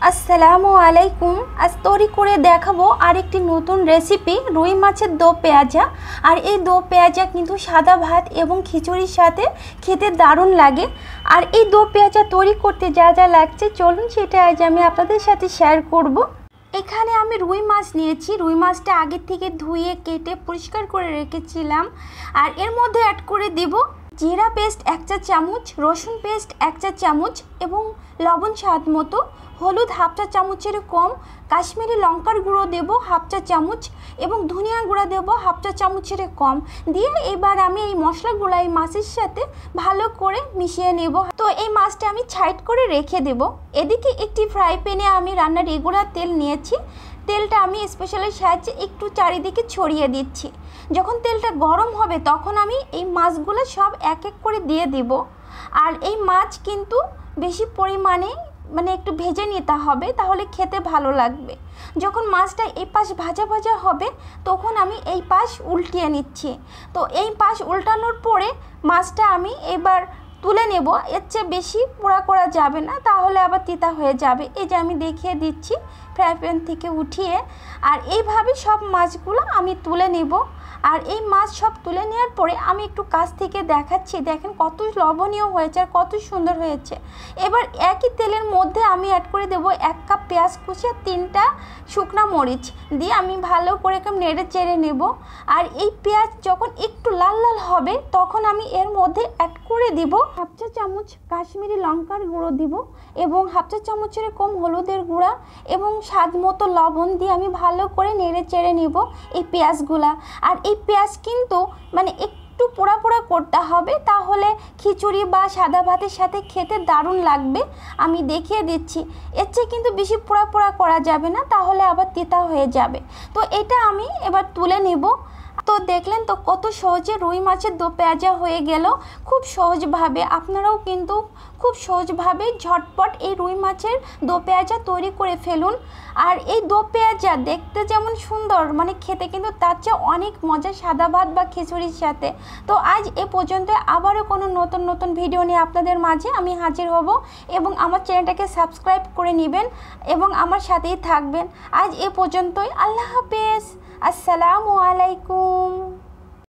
আসসালামু আলাইকুম। আজ তৈরি করে দেখাবো আরেকটি নতুন রেসিপি, রুই মাছের দো পেঁয়াজা। আর এই দো পেঁয়াজা কিন্তু সাদা ভাত এবং খিচুড়ির সাথে খেতে দারুণ লাগে। আর এই দো পেঁয়াজা তৈরি করতে যা যা লাগছে চলুন সেটা আজ আমি আপনাদের সাথে শেয়ার করব। এখানে আমি রুই মাছ নিয়েছি। রুই মাছটা আগে থেকে ধুয়ে কেটে পরিষ্কার করে রেখেছিলাম। আর এর মধ্যে অ্যাড করে দেব জিরা পেস্ট 1 চা চামচ, রসুন পেস্ট 1 চা চামচ এবং লবণ স্বাদ মতো, হলুদ 1/2 চা চামচের কম, কাশ্মীরি লঙ্কার গুঁড়ো দেব 1/2 চা চামচ এবং ধনিয়া গুঁড়া দেব 1/2 চা চামচের কম দিয়ে এবার আমি এই মশলাগুলো এই মাছের সাথে ভালো করে মিশিয়ে নেব। তো এই মাছটা আমি সাইড করে রেখে দেব। এদিকে একটি ফ্রাই প্যানে আমি রান্নার রেগুলার তেল নিয়েছি। তেলটা আমি স্পেশালের সাহায্যে একটু চারিদিকে ছড়িয়ে দিচ্ছি। যখন তেলটা গরম হবে তখন আমি এই মাছগুলো সব এক এক করে দিয়ে দেব। আর এই মাছ কিন্তু বেশি পরিমাণে একটু ভেজে নিতে হবে, তাহলে খেতে ভালো লাগবে। যখন মাছটা এই পাশ ভাজা ভাজা হবে তখন আমি এই পাশ উল্টিয়ে নিচ্ছি। তো এই পাশ উল্টানোর পরে মাছটা আমি এবার তুলে নেব। এর চেয়ে বেশি পোড়া করা যাবে না, তাহলে আবার তিতা হয়ে যাবে। এই যে আমি দেখিয়ে দিচ্ছি ফ্রাই প্যান থেকে উঠিয়ে। আর এইভাবে সব মাছগুলো আমি তুলে নেব। আর এই মাছ সব তুলে নেওয়ার পরে আমি একটু কাছ থেকে দেখাচ্ছি, দেখেন কত লবণীয় হয়েছে আর কত সুন্দর হয়েছে। এবার একই তেলের মধ্যে আমি অ্যাড করে দেব 1 কাপ পেঁয়াজ কুচি আর 3টা শুকনা মরিচ দিয়ে আমি ভালো করে নেড়ে চেড়ে নেব। আর এই পেঁয়াজ যখন একটু লাল লাল হবে তখন আমি এর মধ্যে অ্যাড করে দিব 1/2 চা চামচ কাশ্মীরি লঙ্কার গুঁড়ো দিব এবং 1/2 চা চামচের কম হলুদের গুঁড়া এবং স্বাদ মতো লবণ দিয়ে আমি ভালো করে নেড়ে চেড়ে নেব এই পেঁয়াজগুলা। আর এই পেঁয়াজ কিন্তু একটু পোড়া পোড়া করতে হবে, তাহলে খিচুড়ি বা সাদা ভাতের সাথে খেতে দারুণ লাগবে। আমি দেখিয়ে দিচ্ছি, এর চেয়ে কিন্তু বেশি পোড়া পোড়া করা যাবে না, তাহলে আবার তিতা হয়ে যাবে। তো এটা আমি এবার তুলে নেব। তো দেখলেন তো কত সহজে রুই মাছের দো পেঁয়াজা হয়ে গেল। খুব সহজভাবে আপনারাও কিন্তু খুব সহজভাবে ঝটপট এই রুই মাছের দো পেঁয়াজা তৈরি করে ফেলুন। আর এই দো পেঁয়াজা দেখতে যেমন সুন্দর, খেতে কিন্তু তার চেয়ে অনেক মজা সাদা ভাত বা খিচুড়ির সাথে। তো আজ এ পর্যন্ত, আবারও কোনো নতুন নতুন ভিডিও নিয়ে আপনাদের মাঝে আমি হাজির হব। এবং আমার চ্যানেলটাকে সাবস্ক্রাইব করে নেবেন এবং আমার সাথেই থাকবেন। আজ এ পর্যন্তই। আল্লাহ হাফেজ। আসসালামু আলাইকুম।